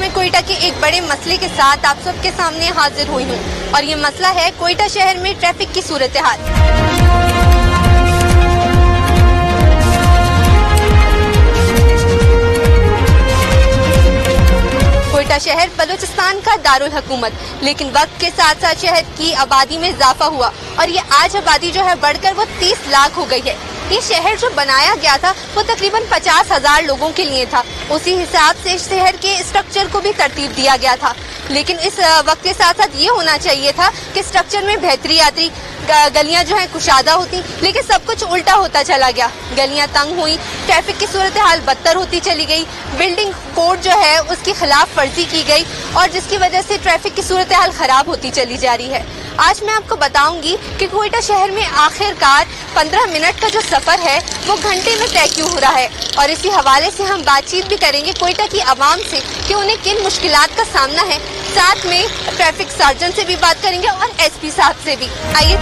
میں کوئٹہ کے ایک بڑے مسئلے کے ساتھ آپ سب کے سامنے حاضر ہوئی ہوں اور یہ مسئلہ ہے کوئٹہ شہر میں ٹریفک کی صورتحال۔ کوئٹہ شہر بلوچستان کا دارالحکومت، لیکن وقت کے ساتھ ساتھ شہر کی آبادی میں اضافہ ہوا اور یہ آج آبادی جو ہے بڑھ کر وہ 30 لاکھ ہو گئی ہے۔ یہ شہر جو بنایا گیا تھا وہ تقریباً 50,000 لوگوں کے لیے تھا، اسی حساب سے شہر کے اسٹرکچر کو بھی ترتیب دیا گیا تھا، لیکن اس وقت کے ساتھ ساتھ یہ ہونا چاہیے تھا کہ اسٹرکچر میں بہتری آتی، گلیاں جو ہیں کشادہ ہوتی، لیکن سب کچھ الٹا ہوتا چلا گیا۔ گلیاں تنگ ہوئی، ٹریفک کی صورتحال بدتر ہوتی چلی گئی، بلڈنگ کوڈ جو ہے اس کی خلاف ورزی کی گئی اور جس کی وجہ سے ٹریفک کی صورتحال خراب ہوتی چلی جا رہی ہے۔ آج میں آپ کو بتاؤں گی کہ کوئٹہ شہر میں آخر کار 15 منٹ کا جو سفر ہے وہ گھنٹے میں طے کیوں ہو رہا ہے، اور اسی حوالے سے ہم بات چیت بھی کریں گے کوئٹہ کی عوام سے کہ انہیں کن مشکلات کا سامنا ہے، ساتھ میں ٹریفک سارجن سے بھی بات کریں گے اور ایس پی صاحب سے بھی۔ آئیے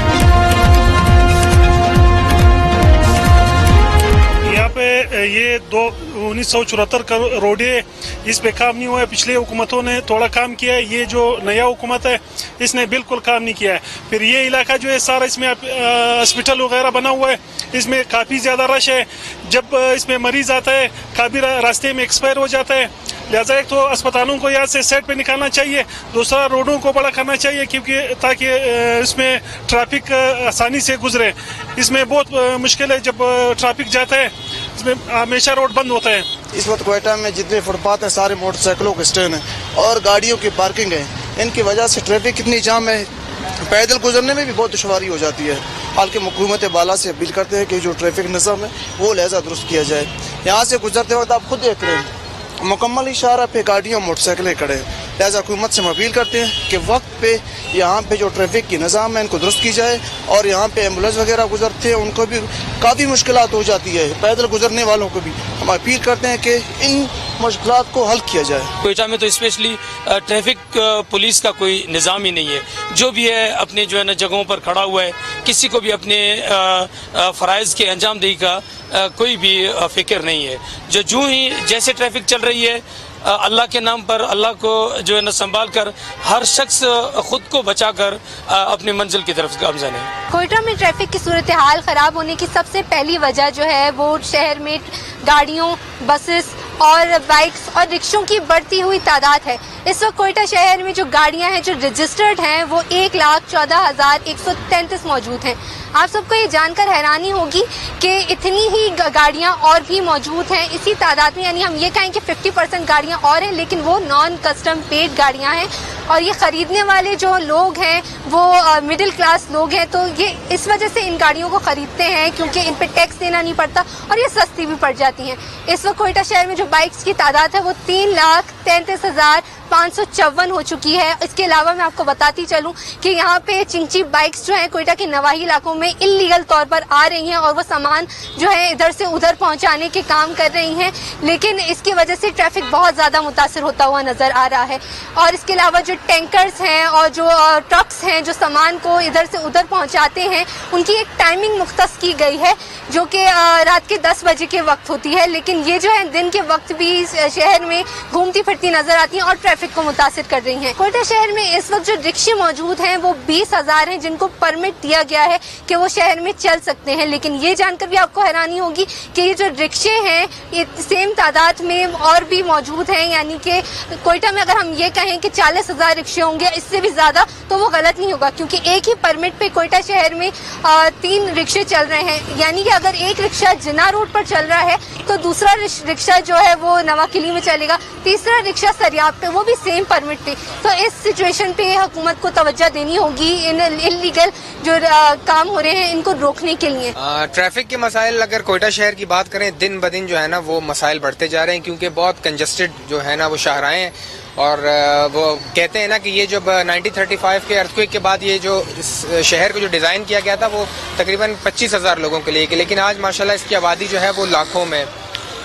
یہاں پہ یہ 1974 کا روڈ ہے، اس پہ کام نہیں ہوا ہے۔ پچھلے حکومتوں نے تھوڑا کام کیا ہے، یہ جو نیا حکومت ہے اس نے بالکل کام نہیں کیا ہے۔ پھر یہ علاقہ جو ہے سارا اس میں ہاسپٹل وغیرہ بنا ہوا ہے، اس میں کافی زیادہ رش ہے۔ جب اس میں مریض آتا ہے کافی راستے میں ایکسپائر ہو جاتا ہے، لہٰذا ایک تو اسپتالوں کو یہاں سے سیٹ پہ نکالنا چاہیے، دوسرا روڈوں کو بڑا کرنا چاہیے کیونکہ تاکہ اس میں ٹریفک آسانی سے گزرے۔ اس میں بہت مشکل ہے، جب ٹریفک جاتا ہے اس میں ہمیشہ روڈ بند ہوتا ہے۔ اس وقت کوئٹہ میں جتنے فٹ پاتھ ہیں سارے موٹر سائیکلوں کے اسٹینڈ ہیں اور گاڑیوں کی پارکنگ ہے، ان کی وجہ سے ٹریفک کتنی جام ہے، پیدل گزرنے میں بھی بہت دشواری ہو جاتی ہے۔ حالانکہ حکومت بالا سے اپیل کرتے ہیں کہ جو ٹریفک نظام ہے وہ لہذا درست کیا جائے۔ یہاں سے گزرتے وقت آپ خود دیکھ رہے ہیں مکمل اشارہ پہ گاڑیاں موٹر سائیکلیں کھڑے ہیں، لہذا حکومت سے ہم اپیل کرتے ہیں کہ وقت پہ یہاں پہ جو ٹریفک کی نظام ہے ان کو درست کی جائے، اور یہاں پہ ایمبولینس وغیرہ گزرتے ہیں ان کو بھی کافی مشکلات ہو جاتی ہے، پیدل گزرنے والوں کو بھی ہم اپیل کرتے ہیں کہ ان مشکلات کو حل کیا جائے۔ کوئٹہ میں تو اسپیشلی ٹریفک پولیس کا کوئی نظام ہی نہیں ہے، جو بھی ہے اپنے جو ہے نا جگہوں پر کھڑا ہوا ہے، کسی کو بھی اپنے فرائض کے انجام دہی کا کوئی بھی فکر نہیں ہے۔ جو ہی جیسے ٹریفک چل رہی ہے، اللہ کے نام پر اللہ کو جو ہے نا سنبھال کر ہر شخص خود کو بچا کر اپنی منزل کی طرف گامزن ہے۔ کوئٹہ میں ٹریفک کی صورتحال خراب ہونے کی سب سے پہلی وجہ جو ہے وہ شہر میں گاڑیوں، بسز اور بائکس اور رکشوں کی بڑھتی ہوئی تعداد ہے۔ اس وقت کوئٹہ شہر میں جو گاڑیاں ہیں جو رجسٹرڈ ہیں وہ 1,14,133 موجود ہیں۔ آپ سب کو یہ جان کر حیرانی ہوگی کہ اتنی ہی گاڑیاں اور بھی موجود ہیں اسی تعداد میں، یعنی ہم یہ کہیں کہ 50% گاڑیاں اور ہیں، لیکن وہ نان کسٹم پیڈ گاڑیاں ہیں، اور یہ خریدنے والے جو لوگ ہیں وہ مڈل کلاس لوگ ہیں، تو یہ اس وجہ سے ان گاڑیوں کو خریدتے ہیں کیونکہ ان پہ ٹیکس دینا نہیں پڑتا اور یہ سستی بھی پڑ جاتی ہیں۔ اس وقت کوئٹہ شہر میں جو بائکس کی تعداد ہے وہ 3,33,554 ہو چکی ہے۔ اس کے علاوہ میں آپ کو بتاتی چلوں کہ یہاں پہ چنچی بائکس جو ہیں کوئٹہ کے نواحی علاقوں میں انلیگل طور پر آ رہی ہیں اور وہ سامان جو ہے ادھر سے ادھر پہنچانے کے کام کر رہی ہیں، لیکن اس کی وجہ سے ٹریفک بہت زیادہ متاثر ہوتا ہوا نظر آ رہا ہے۔ اور اس کے علاوہ جو ٹینکرز ہیں اور جو ٹرکس ہیں جو سامان کو ادھر سے ادھر پہنچاتے ہیں، ان کی ایک ٹائمنگ مختص کی گئی ہے جو کہ رات کے 10 بجے کے وقت ہوتی ہے، لیکن یہ جو ہے دن کے وقت بھی شہر میں گھومتی پھرتی نظر آتی ہیں اور ٹریفک کو متاثر کر رہی ہیں۔ کوئٹہ شہر میں اس وقت جو رکشے موجود ہیں وہ 20,000 ہیں جن کو پرمٹ دیا گیا ہے کہ وہ شہر میں چل سکتے ہیں، لیکن یہ جان کر بھی آپ کو حیرانی ہوگی کہ یہ جو رکشے ہیں یہ سیم تعداد میں اور بھی موجود ہیں، یعنی کہ کوئٹہ میں اگر ہم یہ کہیں کہ 40,000 رکشے ہوں گے اس سے بھی زیادہ تو وہ غلط نہیں ہوگا، کیونکہ ایک ہی پرمٹ پہ کوئٹہ شہر میں 3 رکشے چل رہے ہیں، یعنی کہ اگر ایک رکشہ جناح روڈ پر چل رہا ہے تو دوسرا رکشہ جو ہے وہ نواقلی میں چلے گا، تیسرا رکشہ سریاب پہ، وہ بھی سیم پرمٹ پہ۔ تو اس سچویشن پہ حکومت کو توجہ دینی ہوگی ان انلیگل جو کام ہو رہے ہیں ان کو روکنے کے لیے۔ ٹریفک کے مسائل اگر کوئٹہ شہر کی بات کریں دن بدن جو ہے نا وہ مسائل بڑھتے جا رہے ہیں، کیونکہ بہت کنجسٹڈ جو ہے نا وہ شاہراہیں ہیں، اور وہ کہتے ہیں نا کہ یہ جب 1935 کے ارتھکویک کے بعد یہ جو شہر کو جو ڈیزائن کیا گیا تھا وہ تقریباً 25,000 لوگوں کے لیے، لیکن آج ماشاءاللہ اس کی آبادی جو ہے وہ لاکھوں میں۔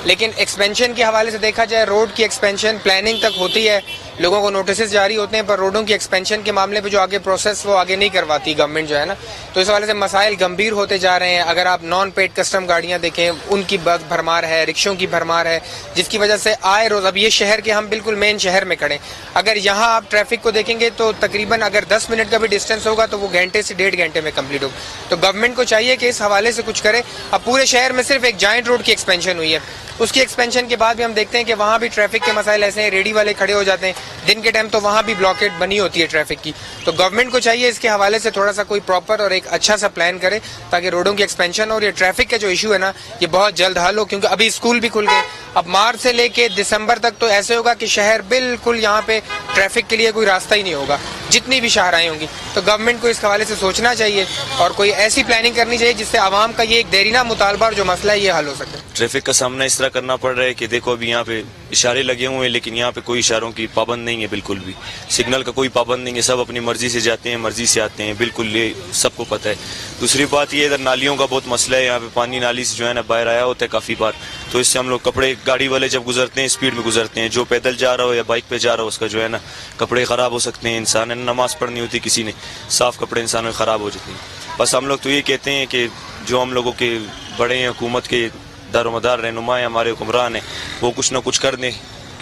لیکن ایکسپینشن کے حوالے سے دیکھا جائے، روڈ کی ایکسپینشن پلاننگ تک ہوتی ہے، لوگوں کو نوٹسز جاری ہوتے ہیں, پر روڈوں کی ایکسپینشن کے معاملے پہ جو آگے پروسیس وہ آگے نہیں کرواتی گورنمنٹ جو ہے نا, تو اس حوالے سے مسائل گمبھیر ہوتے جا رہے ہیں. اگر آپ نان پیڈ کسٹم گاڑیاں دیکھیں, ان کی بھرمار ہے, رکشوں کی بھرمار ہے, جس کی وجہ سے آئے روز, اب یہ شہر کے ہم بالکل مین شہر میں کھڑے, اگر یہاں آپ ٹریفک کو دیکھیں گے تو تقریباً اگر 10 منٹ کا بھی ڈسٹینس ہوگا تو وہ گھنٹے سے 1.5 گھنٹے میں کمپلیٹ ہوگا. تو گورنمنٹ کو چاہیے کہ اس حوالے سے کچھ کرے. اب پورے شہر میں صرف ایک جائنٹ روڈ کی ایکسپینشن ہوئی ہے, اس کی ایکسپینشن کے بعد بھی ہم دیکھتے ہیں کہ وہاں بھی ٹریفک کے مسائل ایسے ہیں, ریڈی والے کھڑے ہو جاتے ہیں دن کے ٹائم, تو وہاں بھی بلاکیڈ بنی ہوتی ہے ٹریفک کی. تو گورنمنٹ کو چاہیے اس کے حوالے سے تھوڑا سا کوئی پراپر اور ایک اچھا سا پلان کرے تاکہ روڈوں کی ایکسپینشن اور یہ ٹریفک کا جو ایشو ہے نا یہ بہت جلد حل ہو, کیونکہ ابھی اسکول بھی کھل گئے. اب مارچ سے لے کے دسمبر تک تو ایسے ہوگا کہ شہر بالکل یہاں پہ ٹریفک کے لیے کوئی راستہ ہی نہیں ہوگا, جتنی بھی شاہراہیں ہوں گی. تو گورنمنٹ کو اس حوالے سے سوچنا چاہیے اور کوئی ایسی پلاننگ کرنی چاہیے جس سے عوام کا یہ ایک دیرینہ مطالبہ اور جو مسئلہ ہے یہ حل ہو سکے. ٹریفک کا سامنا اس طرح کرنا پڑ رہا ہے کہ دیکھو ابھی یہاں پہ اشارے لگے ہوئے ہیں, لیکن یہاں پہ کوئی اشاروں کی پابند نہیں ہے, بالکل بھی سگنل کا کوئی پابند نہیں ہے, سب اپنی مرضی سے جاتے ہیں, مرضی سے آتے ہیں, بالکل یہ سب کو پتہ ہے. دوسری بات یہ ادھر نالیوں کا بہت مسئلہ ہے, یہاں پہ پانی نالی سے جو ہے نا باہر آیا ہوتا ہے کافی بار, تو اس سے ہم لوگ کپڑے, گاڑی والے جب گزرتے ہیں اسپیڈ میں گزرتے ہیں, جو پیدل جا رہا ہو یا بائک پہ جا رہا ہو اس کا جو ہے نا کپڑے خراب ہو سکتے ہیں. انسان نے نماز پڑھنی ہوتی کسی نے, صاف کپڑے انسانوں کے خراب ہو جاتے ہیں. بس ہم لوگ تو یہ کہتے ہیں کہ جو ہم لوگوں کے بڑے ہیں, حکومت کے دار و مدار رہنما ہیں, ہمارے حکمران ہیں, وہ کچھ نہ کچھ کر دیں.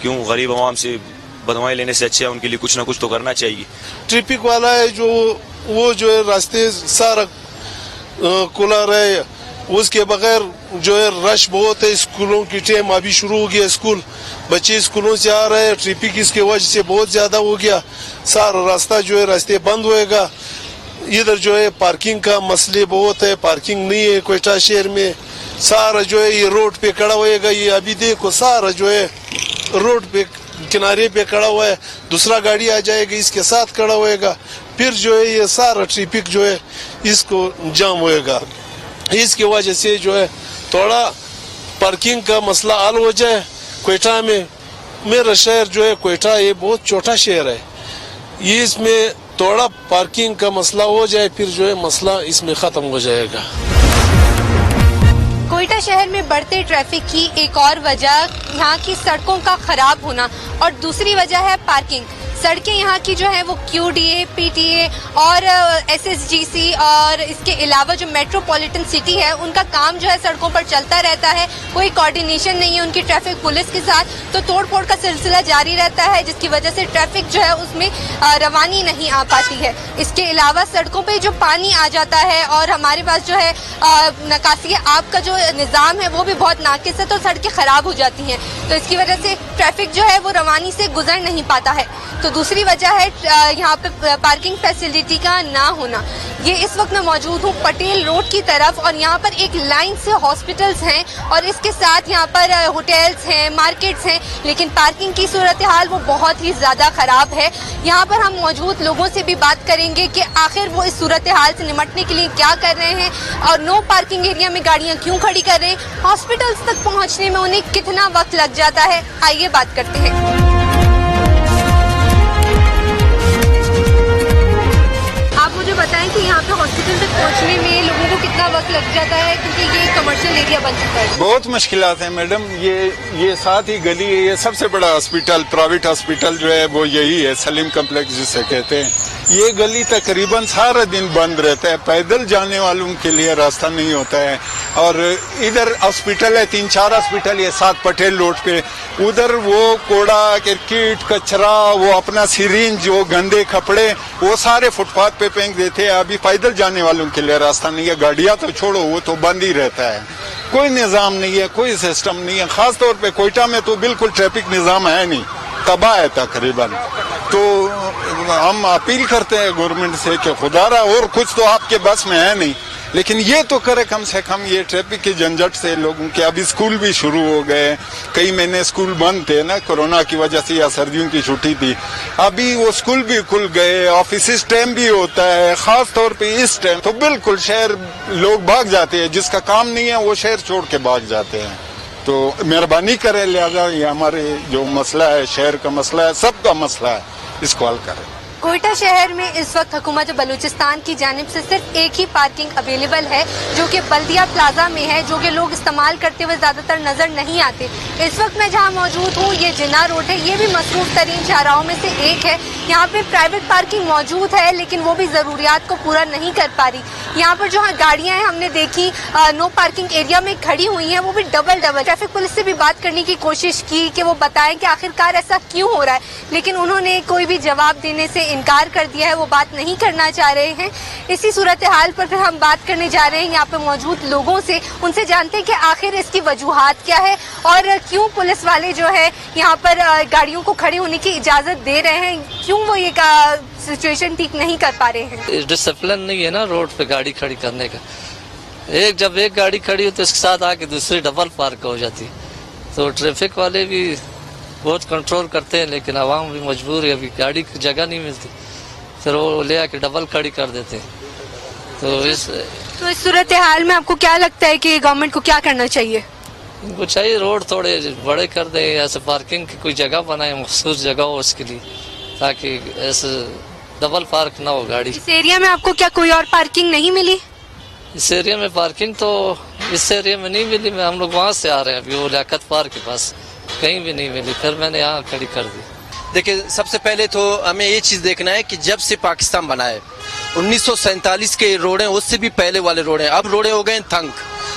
کیوں غریب عوام سے بدوائیں لینے سے اچھا ہے, ان کے لیے کچھ نہ کچھ تو کرنا چاہیے. ٹریفک والا ہے جو وہ جو ہے راستے سارا کھلا رہے, اس کے بغیر جو ہے رش بہت ہے. اسکولوں کی ٹائم ابھی شروع ہو گیا, اسکول بچے اسکولوں سے آ رہے ہیں, ٹریفک اس کی وجہ سے بہت زیادہ ہو گیا. سارا راستہ جو ہے راستے بند ہوئے گا. ادھر جو ہے پارکنگ کا مسئلے بہت ہے, پارکنگ نہیں ہے کوئٹہ شہر میں. سارا جو ہے یہ روڈ پہ کھڑا ہوئے گا, یہ ابھی دیکھو سارا جو ہے روڈ پہ کنارے پہ کھڑا ہوا ہے, دوسرا گاڑی آ جائے گا اس کے ساتھ کھڑا ہوئے گا, پھر جو ہے یہ سارا ٹریفک جو ہے اس کو جام ہوئے گا. اس کی وجہ سے جو ہے تھوڑا پارکنگ کا مسئلہ حل ہو جائے. کوئٹہ میں میرا شہر جو ہے کوئٹہ یہ بہت چھوٹا شہر ہے, یہ اس میں تھوڑا پارکنگ کا مسئلہ ہو جائے پھر جو ہے مسئلہ اس میں ختم ہو جائے گا. کوئٹہ شہر میں بڑھتے ٹریفک کی ایک اور وجہ یہاں کی سڑکوں کا خراب ہونا اور دوسری وجہ ہے پارکنگ. سڑکیں یہاں کی جو ہیں وہ کیو D A, P T A اور ایس ایس جی سی اور اس کے علاوہ جو میٹروپولیٹن سٹی ہے ان کا کام جو ہے سڑکوں پر چلتا رہتا ہے, کوئی کوارڈینیشن نہیں ہے ان کی ٹریفک پولیس کے ساتھ, تو توڑ پھوڑ کا سلسلہ جاری رہتا ہے جس کی وجہ سے ٹریفک جو ہے اس میں روانی نہیں آ پاتی ہے. اس کے علاوہ سڑکوں پہ جو پانی آ جاتا ہے اور ہمارے پاس جو ہے نکاسی آب کا جو نظام ہے وہ بھی بہت ناقص ہے, تو سڑکیں خراب ہو جاتی ہیں, تو اس کی وجہ سے ٹریفک جو ہے وہ روانی سے گزر نہیں پاتا ہے. تو دوسری وجہ ہے یہاں پہ پارکنگ فیسلٹی کا نہ ہونا. یہ اس وقت میں موجود ہوں پٹیل روڈ کی طرف, اور یہاں پر ایک لائن سے ہاسپٹلز ہیں اور اس کے ساتھ یہاں پر ہوٹلز ہیں, مارکیٹس ہیں, لیکن پارکنگ کی صورتحال وہ بہت ہی زیادہ خراب ہے. یہاں پر ہم موجود لوگوں سے بھی بات کریں گے کہ آخر وہ اس صورتحال سے نمٹنے کے لیے کیا کر رہے ہیں اور نو پارکنگ ایریا میں گاڑیاں کیوں کھڑی کر رہے ہیں, ہاسپٹلز تک پہنچنے میں انہیں کتنا وقت لگ جاتا ہے. آئیے بات کرتے ہیں. آپ مجھے بتائیں کہ یہاں پہ ہاسپٹل تک پہنچنے میں لوگوں کو کتنا وقت لگ جاتا ہے, کیونکہ یہ کمرشل ایریا بن چکا ہے. بہت مشکلات ہیں میڈم. یہ ساتھ ہی گلی ہے, یہ سب سے بڑا ہاسپٹل, پرائیویٹ ہاسپٹل جو ہے وہ یہی ہے, سلیم کمپلیکس جسے کہتے ہیں. یہ گلی تقریباً سارا دن بند رہتا ہے, پیدل جانے والوں کے لیے راستہ نہیں ہوتا ہے. اور ادھر ہاسپٹل ہے, 3-4 ہاسپٹل ہے ساتھ پٹیل روڈ پہ. ادھر وہ کوڑا کرکٹ کچرا, وہ اپنا سرینج, جو گندے کپڑے وہ سارے فٹ پاتھ پہ پھینک دیتے ہیں. ابھی پیدل جانے والوں کے لیے راستہ نہیں ہے, گاڑیاں تو چھوڑو وہ تو بند ہی رہتا ہے. کوئی نظام نہیں ہے, کوئی سسٹم نہیں ہے. خاص طور پہ کوئٹہ میں تو بالکل ٹریفک نظام ہے نہیں, تباہ ہے تقریباً. تو ہم اپیل کرتے ہیں گورنمنٹ سے کہ خدا را اور کچھ تو آپ کے بس میں ہے نہیں, لیکن یہ تو کرے کم سے کم. یہ ٹریفک کی جھنجھٹ سے لوگوں کے, ابھی اسکول بھی شروع ہو گئے, کئی مہینے اسکول بند تھے نا کورونا کی وجہ سے یا سردیوں کی چھٹی تھی, ابھی وہ اسکول بھی کھل گئے, آفیسز ٹائم بھی ہوتا ہے. خاص طور پہ اس ٹائم تو بالکل شہر لوگ بھاگ جاتے ہیں, جس کا کام نہیں ہے وہ شہر چھوڑ کے بھاگ جاتے ہیں. تو مہربانی کریں, لہذا یہ ہمارے جو مسئلہ ہے, شہر کا مسئلہ ہے, سب کا مسئلہ ہے, اس کو حل کریں. कोयटा शहर में इस वक्त हुकूमत बलूचिस्तान की जानिब से सिर्फ एक ही पार्किंग अवेलेबल है, जो कि बल्दिया प्लाजा में है, जो कि लोग इस्तेमाल करते हुए ज़्यादातर नज़र नहीं आते। इस वक्त मैं जहां मौजूद हूं, ये जिन्ना रोड है, ये भी मसरूफ तरीन शाहराहों में से एक है। यहाँ पे प्राइवेट पार्किंग मौजूद है, लेकिन वो भी ज़रूरियात को पूरा नहीं कर पा रही। यहाँ पर जो गाड़ियाँ हैं हमने देखी नो पार्किंग एरिया में खड़ी हुई हैं, वो भी डबल। ट्रैफिक पुलिस से भी बात करने की कोशिश की कि वो बताएं कि आखिरकार ऐसा क्यों हो रहा है, लेकिन उन्होंने कोई भी जवाब देने से इनकार कर दिया है, वो बात नहीं करना चाह रहे हैं। इसी सूरत हाल पर फिर हम बात करने जा रहे हैं यहाँ पे मौजूद लोगों से, उनसे जानते हैं कि आखिर इसकी वजूहात क्या है और क्यों पुलिस वाले जो है यहाँ पर गाड़ियों को खड़े होने की इजाजत दे रहे हैं, क्यों वो ये सिचुएशन ठीक नहीं कर पा रहे हैं। डिसिप्लिन नहीं है ना रोड पे गाड़ी खड़ी करने का। जब एक गाड़ी खड़ी हो तो इसके साथ आके दूसरी डबल पार्क हो जाती है, तो ट्रैफिक वाले भी बहुत कंट्रोल करते हैं, लेकिन आवाम भी मजबूर है, अभी गाड़ी की जगह नहीं मिलती, फिर वो ले आके डबल खड़ी कर देते हैं। तो इस सूरत हाल में आपको क्या लगता है कि गवर्नमेंट को क्या करना चाहिए? इनको चाहिए रोड थोड़े बड़े कर दे, ऐसे पार्किंग की कोई जगह बनाए, मखसूस जगह हो उसके लिए, ताकि ऐसे डबल पार्क ना हो गाड़ी। इस एरिया में आपको क्या कोई और पार्किंग नहीं मिली? इस एरिया में पार्किंग तो इस एरिया में नहीं मिली, हम लोग वहाँ से आ रहे हैं, अभी वो लियाकत पार्क के पास कहीं भी नहीं मिली, फिर मैंने यहाँ खड़ी कर दी। देखिए, सबसे पहले तो हमें ये चीज़ देखना है कि जब से पाकिस्तान बना है 1947 के रोड हैं, उससे भी पहले वाले रोड हैं, अब रोडें हो गए तंग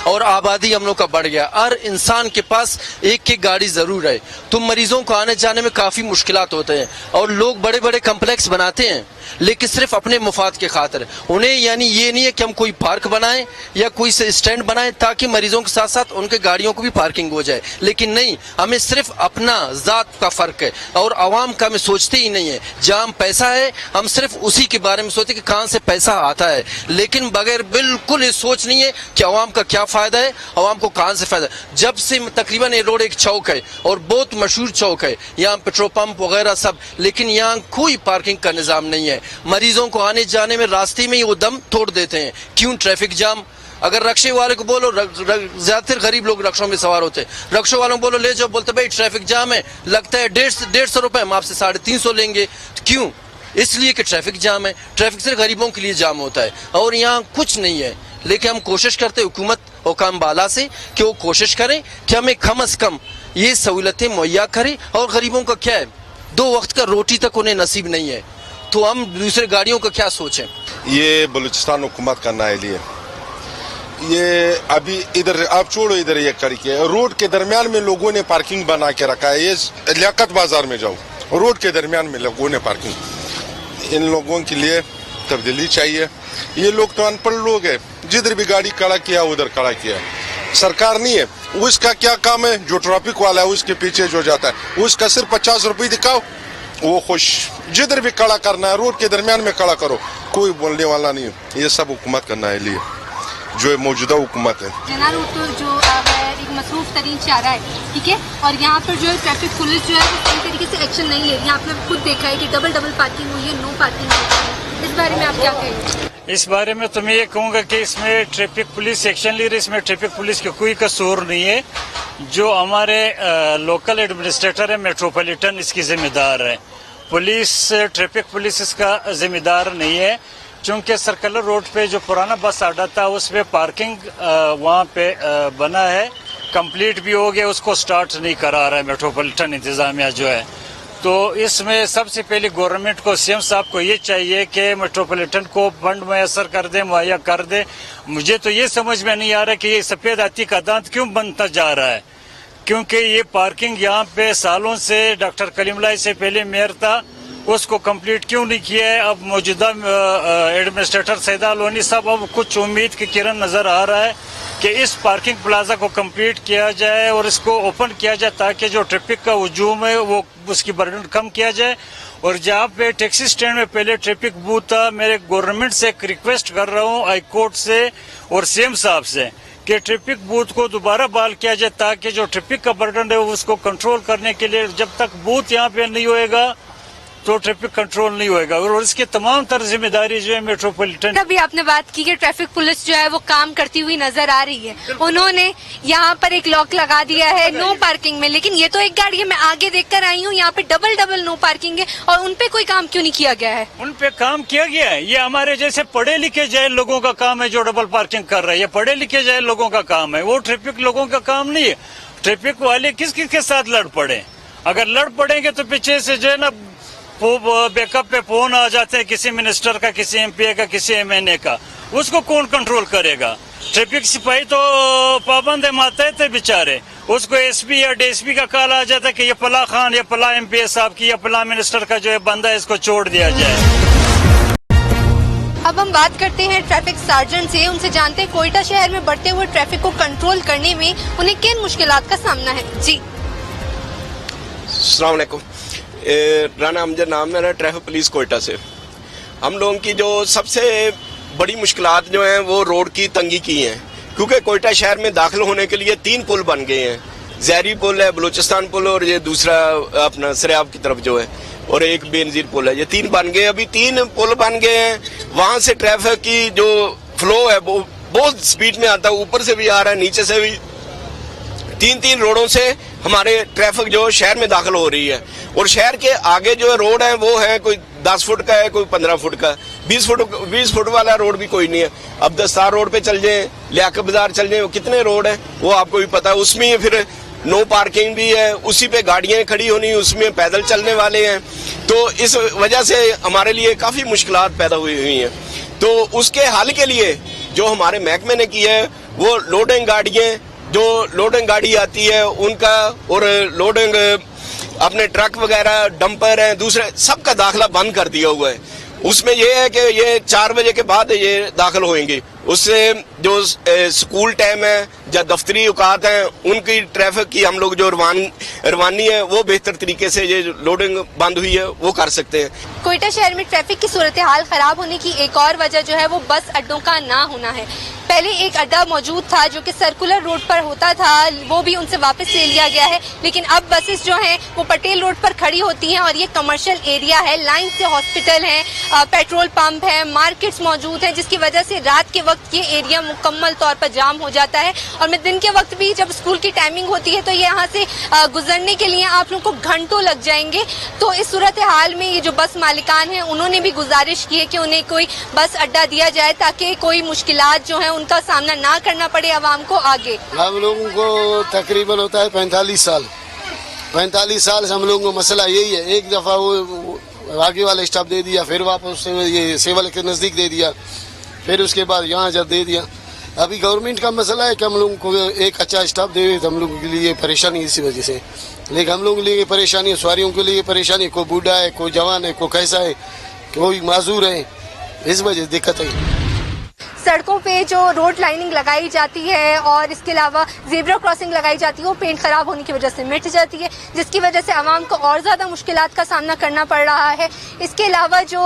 और आबादी हम लोग का बढ़ गया। हर इंसान के पास एक एक गाड़ी ज़रूर है, तो मरीजों को आने जाने में काफ़ी मुश्किलात होते हैं और लोग बड़े बड़े कम्प्लेक्स बनाते हैं, लेकिन सिर्फ अपने मुफाद के खातिर। उन्हें यानी ये नहीं है कि हम कोई पार्क बनाएं या कोई स्टैंड बनाएं ताकि मरीजों के साथ साथ उनके गाड़ियों को भी पार्किंग हो जाए, लेकिन नहीं, हमें सिर्फ अपना ज़ात का फ़र्क है और आवाम का हमें सोचते ही नहीं है। जहाँ पैसा है हम सिर्फ उसी के बारे में सोचते कि कहाँ से पैसा आता है, लेकिन बगैर बिल्कुल ये सोच नहीं है कि आवाम का क्या फ़ायदा है, आवाम को कहाँ से फ़ायदा है। जब से तकरीबन ये रोड एक चौक है और बहुत मशहूर चौक है, यहाँ पेट्रोल पंप वगैरह सब, लेकिन यहाँ कोई पार्किंग का निज़ाम नहीं है। मरीजों को आने जाने में रास्ते में ही वो दम तोड़ देते हैं। क्यों? Traffic jam. अगर रक्शे वाले को बोलो, ज्यादातर गरीब लोग रक्षों में सवार होते हैं, रक्षों वालों को बोलो ले जाओ, बोलते भाई ट्रैफिक जाम है, लगता है 150 रुपए, हम आपसे 350 लेंगे। क्यों? इसलिए कि ट्रैफिक जाम है। ट्रैफिक सिर्फ गरीबों के लिए जाम होता है और यहाँ कुछ नहीं है। लेकिन हम कोशिश करते हुकूमत हुकाम बाला से कि वो कोशिश करें कि हमें कम से कम ये सहूलतें मुहैया करें। और गरीबों का क्या है, 2 वक्त का रोटी तक उन्हें नसीब नहीं है, तो हम दूसरे गाड़ियों का क्या सोचें। ये बलूचिस्तान हुकूमत का नाइल है। ये अभी इधर आप छोड़ो, इधर ये करके रोड के दरमियान में लोगों ने पार्किंग बना के रखा है। ये लियाकत बाजार में जाओ, रोड के दरमियान में लोगों ने पार्किंग। इन लोगों के लिए तब्दीली चाहिए। ये लोग तो अनपढ़ लोग हैं, जिधर भी गाड़ी खड़ा किया उधर खड़ा किया। सरकार नहीं है, उसका क्या काम है? जो ट्रैफिक वाला है उसके पीछे जो जाता है उसका सिर्फ 50 रुपये दिखाओ, वो खुश। जिधर भी खड़ा करना है रोड के दरमियान में खड़ा करो, कोई बोलने वाला नहीं है। ये सब हुकूमत करना है लिए जो मौजूदा हुकूमत है। जिन्ना रोड तो जो है एक मसरूफ तरीन शाहरा है, ठीक है, और यहाँ पर जो है ट्रैफिक पुलिस जो है वो सही तरीके से एक्शन नहीं ले रही है। आपने खुद देखा है कि डबल पार्किंग हुई है, नो पार्किंग हुई है। इस बारे में आप क्या कहेंगे? इस बारे में तो मैं ये कहूँगा कि इसमें ट्रैफिक पुलिस एक्शन ले रही है, इसमें ट्रैफिक पुलिस का कोई कसूर नहीं है। जो हमारे लोकल एडमिनिस्ट्रेटर है मेट्रोपॉलिटन इसकी जिम्मेदार है, पुलिस ट्रैफिक पुलिस इसका जिम्मेदार नहीं है। चूँकि सर्कुलर रोड पे जो पुराना बस अड्डा था उस पर पार्किंग वहाँ पे बना है, कंप्लीट भी हो गया, उसको स्टार्ट नहीं करा रहा है मेट्रोपॉलिटन इंतज़ामिया जो है। तो इसमें सबसे पहले गवर्नमेंट को, सीएम साहब को ये चाहिए कि मेट्रोपॉलिटन को फंड मैसर कर दे, मुहैया कर दे। मुझे तो ये समझ में नहीं आ रहा कि ये सफ़ेद हाथी का दांत क्यों बनता जा रहा है, क्योंकि ये पार्किंग यहाँ पे सालों से डॉक्टर कलीमुल्लाह से पहले मेयर था, उसको कंप्लीट क्यों नहीं किया है। अब मौजूदा एडमिनिस्ट्रेटर सैदा लोनी साहब, अब कुछ उम्मीद की किरण नज़र आ रहा है कि इस पार्किंग प्लाजा को कंप्लीट किया जाए और इसको ओपन किया जाए ताकि जो ट्रैफिक का हुजूम है वो उसकी बर्डन कम किया जाए। और जहाँ पे टैक्सी स्टैंड में पहले ट्रैफिक बूथ था, मेरे गवर्नमेंट से एक रिक्वेस्ट कर रहा हूँ हाई कोर्ट से और सीएम साहब से कि ट्रैफिक बूथ को दोबारा बहाल किया जाए ताकि जो ट्रैफिक का बर्डन है उसको कंट्रोल करने के लिए, जब तक बूथ यहाँ पे नहीं होएगा तो ट्रैफिक कंट्रोल नहीं होएगा, और इसकी तमाम तर जिम्मेदारी जो है मेट्रोपॉलिटन। अभी आपने बात की कि ट्रैफिक पुलिस जो है वो काम करती हुई नजर आ रही है, उन्होंने यहाँ पर एक लॉक लगा दिया है नो पार्किंग में, लेकिन ये तो एक गाड़ी है, मैं आगे देखकर आई हूँ यहाँ पे डबल नो पार्किंग है, और उन पे कोई काम क्यों नहीं किया गया है? उन पे काम किया गया है, ये हमारे जैसे पढ़े लिखे जाए लोगों का काम है जो डबल पार्किंग कर रहे हैं, ये पढ़े लिखे जाए लोगों का काम है, वो ट्रैफिक लोगों का काम नहीं है। ट्रैफिक वाले किस किस के साथ लड़ पड़े, अगर लड़ पड़ेंगे तो पीछे से जो है ना बैकअप पे फोन आ जाते हैं किसी मिनिस्टर का, किसी एमपी का, किसी एमएनए का, उसको कौन कंट्रोल करेगा? ट्रैफिक सिपाही तो पाबंद है, मातहत है बेचारे, उसको एसपी या डीएसपी का कॉल आ जाता है कि ये फला खान या फला एमपी साहब की या फला मिनिस्टर का जो है बंदा है, इसको छोड़ दिया जाए। अब हम बात करते हैं ट्रैफिक सार्जेंट से, उनसे जानते हैं कोयटा शहर में बढ़ते हुए ट्रैफिक को कंट्रोल करने में उन्हें किन मुश्किलात का सामना है। जी अस्सलाम वालेकुम, राना अमजद नाम मेरा, ट्रैफिक पुलिस कोयटा से। हम लोगों की जो सबसे बड़ी मुश्किलात जो हैं वो रोड की तंगी की हैं, क्योंकि कोयटा शहर में दाखिल होने के लिए 3 पुल बन गए हैं, जहरी पुल है, बलूचिस्तान पुल, और ये दूसरा अपना सरियाब की तरफ जो है, और एक बेनजीर पुल है, ये 3 बन गए। अभी 3 पुल बन गए हैं, वहां से ट्रैफिक की जो फ्लो है वो बहुत स्पीड में आता है, ऊपर से भी आ रहा है, नीचे से भी। 3 रोडों से हमारे ट्रैफिक जो शहर में दाखिल हो रही है, और शहर के आगे जो रोड है वो है कोई 10 फुट का है, कोई 15 फुट का, 20 फुट वाला रोड भी कोई नहीं है। अब दस्तार रोड पे चल जाए, लियाकत बाजार चल जाए, कितने रोड है वो आपको भी पता है, उसमें फिर नो पार्किंग भी है, उसी पे गाड़ियां खड़ी होनी, उसमें पैदल चलने वाले हैं, तो इस वजह से हमारे लिए काफी मुश्किलात पैदा हुई हैं। तो उसके हल के लिए जो हमारे महकमे ने किया है वो लोडिंग गाड़ियां, जो लोडिंग गाड़ी आती है उनका, और लोडिंग अपने ट्रक वगैरह, डंपर हैं, दूसरे सबका दाखिला बंद कर दिया हुआ है। उसमें यह है कि ये 4 बजे के बाद ये दाखिल होंगे, उससे जो स्कूल टाइम है या दफ्तरी औकात है उनकी ट्रैफिक की हम लोग जो रवानी है वो बेहतर तरीके से ये लोडिंग बंद हुई है वो कर सकते हैं। कोयटा शहर में ट्रैफिक की सूरत हाल खराब होने की एक और वजह जो है वो बस अड्डों का ना होना है। पहले एक अड्डा मौजूद था जो कि सर्कुलर रोड पर होता था, वो भी उनसे वापस ले लिया गया है, लेकिन अब बसेस जो हैं वो पटेल रोड पर खड़ी होती हैं, और ये कमर्शियल एरिया है, लाइन से हॉस्पिटल है, पेट्रोल पंप है, मार्केट्स मौजूद हैं, जिसकी वजह से रात के वक्त ये एरिया मुकम्मल तौर पर जाम हो जाता है। और मैं दिन के वक्त भी जब स्कूल की टाइमिंग होती है तो ये यहाँ से गुजरने के लिए आप लोगों को घंटों लग जाएंगे। तो इस सूरत हाल में ये जो बस मालिकान हैं उन्होंने भी गुजारिश की है कि उन्हें कोई बस अड्डा दिया जाए ताकि कोई मुश्किलात जो है उनका सामना ना करना पड़े आवाम को आगे। हम लोगों को तकरीबन होता है 45 साल 45 साल से हम लोगों को मसला यही है। एक दफ़ा वो आगे वाला स्टॉप दे दिया, फिर वापस ये सेवल के नज़दीक दे दिया, फिर उसके बाद यहाँ जब दे दिया। अभी गवर्नमेंट का मसला है कि हम लोगों को एक अच्छा स्टॉप दे तो हम लोगों के लिए परेशानी इसी वजह से, लेकिन हम लोगों के लिए परेशानी है, सवारियों के लिए परेशानी, कोई बूढ़ा है, कोई जवान है, कोई कैसा है, कोई माजूर है, इस वजह से दिक्कत है। सड़कों पे जो रोड लाइनिंग लगाई जाती है और इसके अलावा ज़ेब्रा क्रॉसिंग लगाई जाती है वो पेंट खराब होने की वजह से मिट जाती है, जिसकी वजह से आवाम को और ज़्यादा मुश्किलात का सामना करना पड़ रहा है। इसके अलावा जो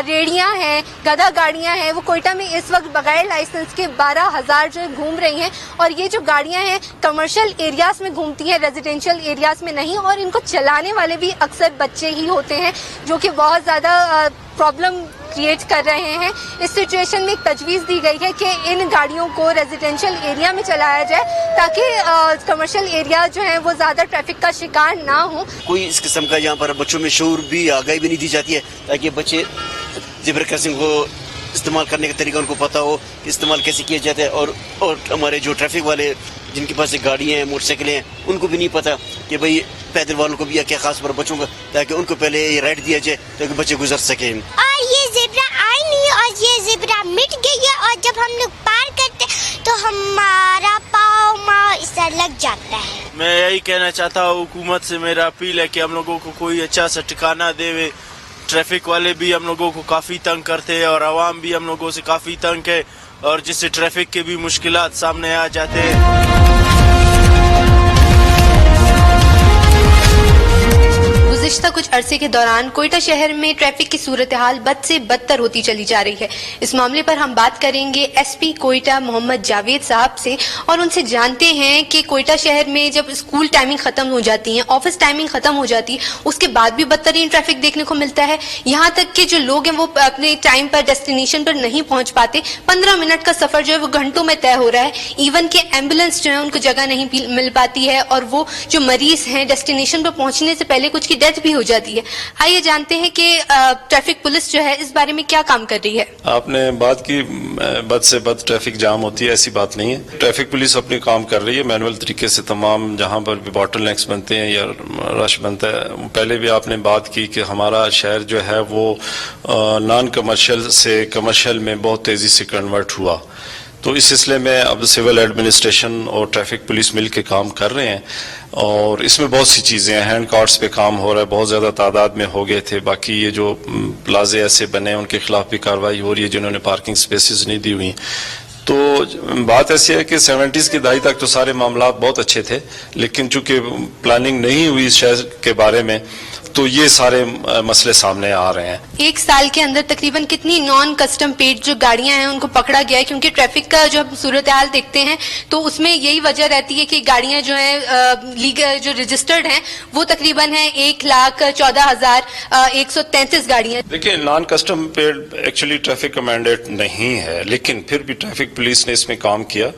रेड़ियाँ हैं, गधा गाड़ियाँ हैं, वो कोयटा में इस वक्त बगैर लाइसेंस के 12,000 जो घूम रही हैं, और ये जो गाड़ियाँ हैं कमर्शियल एरियाज़ में घूमती हैं, रेजिडेंशियल एरियाज़ में नहीं, और इनको चलाने वाले भी अक्सर बच्चे ही होते हैं जो कि बहुत ज़्यादा प्रॉब्लम क्रिएट कर रहे हैं। इस सिचुएशन में एक तजवीज़ दी गई है कि इन गाड़ियों को रेजिडेंशियल एरिया में चलाया जाए ताकि कमर्शियल एरिया जो है वो ज़्यादा ट्रैफिक का शिकार ना हो। कोई इस किस्म का यहाँ पर बच्चों में शऊर भी, आगाही भी नहीं दी जाती है ताकि बच्चे ज़ेब्रा क्रॉसिंग को इस्तेमाल करने का तरीका उनको पता हो कि इस्तेमाल कैसे किया जाता है। और हमारे जो ट्रैफिक वाले जिनके पास गाड़ियाँ हैं, मोटरसाइकिलें हैं, उनको भी नहीं पता कि भाई पैदल वालों को भी या क्या खास पर बच्चों को, ताकि उनको पहले ये राइट दिया जाए ताकि बच्चे गुजर सकें। और ये ज़ेब्रा आई नहीं और ये ज़ेब्रा मिट गई है, और जब हम लोग पार करते तो हमारा पाँव इससे लग जाता है। मैं यही कहना चाहता हूँ, हुकूमत से मेरा अपील है कि हम लोगों को कोई अच्छा सा ठिकाना देवे। ट्रैफिक वाले भी हम लोगों को काफ़ी तंग करते हैं और आवाम भी हम लोगों से काफ़ी तंग है, और जिससे ट्रैफिक के भी मुश्किलात सामने आ जाते हैं। गुज़िश्ता कुछ अरसे के दौरान कोयटा शहर में ट्रैफिक की सूरत हाल बद से बदतर होती चली जा रही है। इस मामले पर हम बात करेंगे एसपी कोयटा मोहम्मद जावेद साहब से और उनसे जानते हैं कि कोयटा शहर में जब स्कूल टाइमिंग खत्म हो जाती है, ऑफिस टाइमिंग खत्म हो जाती है, उसके बाद भी बदतरीन ट्रैफिक देखने को मिलता है। यहाँ तक कि जो लोग हैं वो अपने टाइम पर डेस्टिनेशन पर नहीं पहुंच पाते। 15 मिनट का सफर जो है वो घंटों में तय हो रहा है। इवन के एम्बुलेंस जो है उनको जगह नहीं मिल पाती है और वो जो मरीज हैं डेस्टिनेशन पर पहुंचने से पहले कुछ की डेथ भी हो जाती है। आइए जानते हैं कि ट्रैफिक पुलिस जो है इस बारे में क्या काम कर रही है। आपने बात की बद से बद ट्रैफिक जाम होती है, ऐसी बात नहीं है। ट्रैफिक पुलिस अपने काम कर रही है मैनुअल तरीके से। तमाम जहां पर भी बॉटल नेक्स बनते हैं या रश बनता है, पहले भी आपने बात की कि हमारा शहर जो है वो नॉन कमर्शियल से कमर्शियल में बहुत तेजी से कन्वर्ट हुआ। तो इस सिलसिले में अब सिविल एडमिनिस्ट्रेशन और ट्रैफिक पुलिस मिल के काम कर रहे हैं और इसमें बहुत सी चीज़ें हैं। हैंड कार्ड्स पे काम हो रहा है, बहुत ज़्यादा तादाद में हो गए थे। बाकी ये जो प्लाजे ऐसे बने उनके खिलाफ भी कार्रवाई हो रही है जिन्होंने पार्किंग स्पेसेस नहीं दी हुई। तो बात ऐसी है कि 70s की दहाई तक तो सारे मामला बहुत अच्छे थे, लेकिन चूंकि प्लानिंग नहीं हुई इस शहर के बारे में तो ये सारे मसले सामने आ रहे हैं। एक साल के अंदर तकरीबन कितनी नॉन कस्टम पेड जो गाड़ियां हैं उनको पकड़ा गया है? क्योंकि ट्रैफिक का जो हम सूरत हाल देखते हैं तो उसमें यही वजह रहती है कि गाड़ियां जो है लीगल जो रजिस्टर्ड हैं वो तकरीबन है 1,14,133 गाड़ियां। देखिए, non custom paid actually traffic का मैंडेट नहीं है, लेकिन फिर भी ट्रैफिक पुलिस ने इसमें काम किया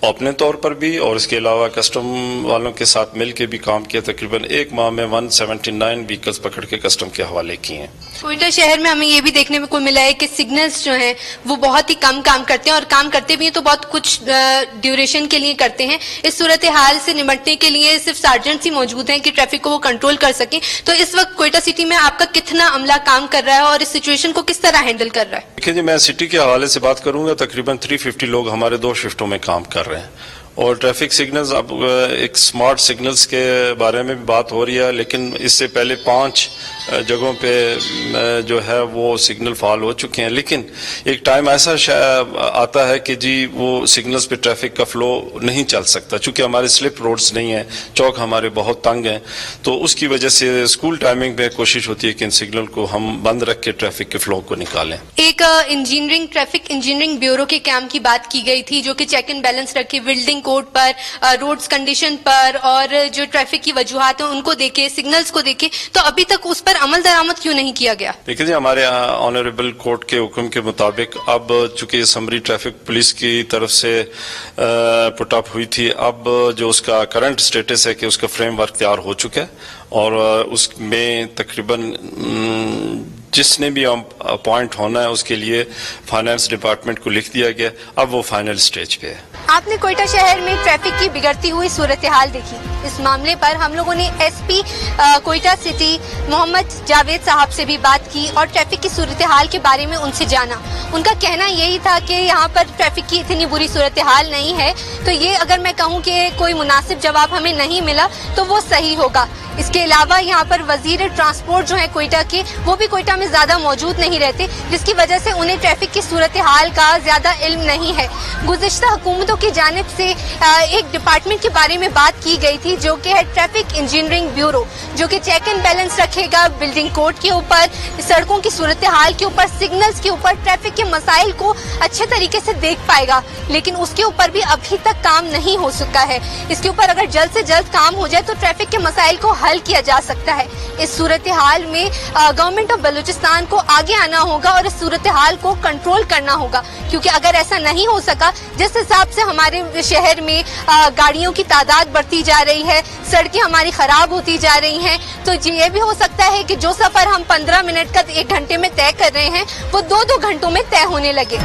अपने तौर पर भी और इसके अलावा कस्टम वालों के साथ मिल के भी काम किया। तकरीबन एक माह में 179 व्हीकल्स पकड़ के कस्टम के हवाले किए हैं। कोयटा शहर में हमें ये भी देखने में कोई मिला है कि सिग्नल्स जो हैं वो बहुत ही कम काम करते हैं और काम करते भी हैं तो बहुत कुछ ड्यूरेशन के लिए करते हैं। इस सूरत हाल से निपटने के लिए सिर्फ सार्जेंट्स ही मौजूद हैं कि ट्रैफिक को वो कंट्रोल कर सकें। तो इस वक्त कोयटा सिटी में आपका कितना अमला काम कर रहा है और इस सिचुएशन को किस तरह हैंडल कर रहा है? देखिए जी, मैं सिटी के हवाले से बात करूंगा। तकरीबन 350 लोग हमारे 2 शिफ्टों में काम कर रहे हैं और ट्रैफिक सिग्नल्स, अब एक स्मार्ट सिग्नल्स के बारे में भी बात हो रही है, लेकिन इससे पहले 5 जगहों पे जो है वो सिग्नल फॉल हो चुके हैं। लेकिन एक टाइम ऐसा आता है कि जी वो सिग्नल्स पे ट्रैफिक का फ्लो नहीं चल सकता, चूंकि हमारे स्लिप रोड्स नहीं है, चौक हमारे बहुत तंग हैं। तो उसकी वजह से स्कूल टाइमिंग में कोशिश होती है कि इन सिग्नल को हम बंद रख के ट्रैफिक के फ्लो को निकालें। एक इंजीनियरिंग ट्रैफिक इंजीनियरिंग ब्यूरो के कैंप की बात की गई थी जो कि चेक एंड बैलेंस रखे बिल्डिंग कोड पर, रोड्स कंडीशन पर और जो ट्रैफिक की वजूहात हैं उनको देखे, सिग्नल्स को देखे, तो अभी तक उस पर अमल दरामद क्यों नहीं किया गया? देखिए जी, हमारे ऑनरेबल कोर्ट के हुक्म के मुताबिक अब चूंकि समरी ट्रैफिक पुलिस की तरफ से पुट अप हुई थी, अब जो उसका करंट स्टेटस है कि उसका फ्रेमवर्क तैयार हो चुका है और उसमें तकरीबन जिसने भी अपॉइंट होना है उसके लिए फाइनेंस डिपार्टमेंट को लिख दिया गया। अब वो फाइनल स्टेज पे है। आपने कोयटा शहर में ट्रैफिक की बिगड़ती हुई सूरत हाल देखी। इस मामले पर हम लोगों ने एसपी कोयटा सिटी मोहम्मद जावेद साहब से भी बात की और ट्रैफिक की सूरत हाल के बारे में उनसे जाना। उनका कहना यही था कि यहाँ पर ट्रैफिक की इतनी बुरी सूरत हाल नहीं है। तो ये अगर मैं कहूँ कि कोई मुनासिब जवाब हमें नहीं मिला तो वो सही होगा। इसके अलावा यहाँ पर वजीर ट्रांसपोर्ट जो है कोयटा के, वो भी कोयटा में ज्यादा मौजूद नहीं रहते, जिसकी वजह से उन्हें ट्रैफिक की सूरत हाल का ज्यादा इल्म नहीं है। गुज़िश्ता हुकूमतों की जानिब से एक डिपार्टमेंट के बारे में बात की गई थी जो कि है ट्रैफिक इंजीनियरिंग ब्यूरो, जो कि चेक एंड बैलेंस रखेगा बिल्डिंग कोड के ऊपर, सड़कों की सूरत हाल के ऊपर, सिग्नल्स के ऊपर, ट्रैफिक के मसाइल को अच्छे तरीके से देख पाएगा। लेकिन उसके ऊपर भी अभी तक काम नहीं हो सका है। इसके ऊपर अगर जल्द से जल्द काम हो जाए तो ट्रैफिक के मसाइल को हल किया जा सकता है। इस सूरत हाल में गवर्नमेंट ऑफ बलूचिस्तान को आगे आना होगा और इस सूरत हाल को कंट्रोल करना होगा, क्योंकि अगर ऐसा नहीं हो सका, जिस हिसाब से हमारे शहर में गाड़ियों की तादाद बढ़ती जा रही है, सड़कें हमारी खराब होती जा रही हैं, तो ये भी हो सकता है कि जो सफर हम 15 मिनट का 1 घंटे में तय कर रहे हैं वो 2-2 घंटों में तय होने लगे।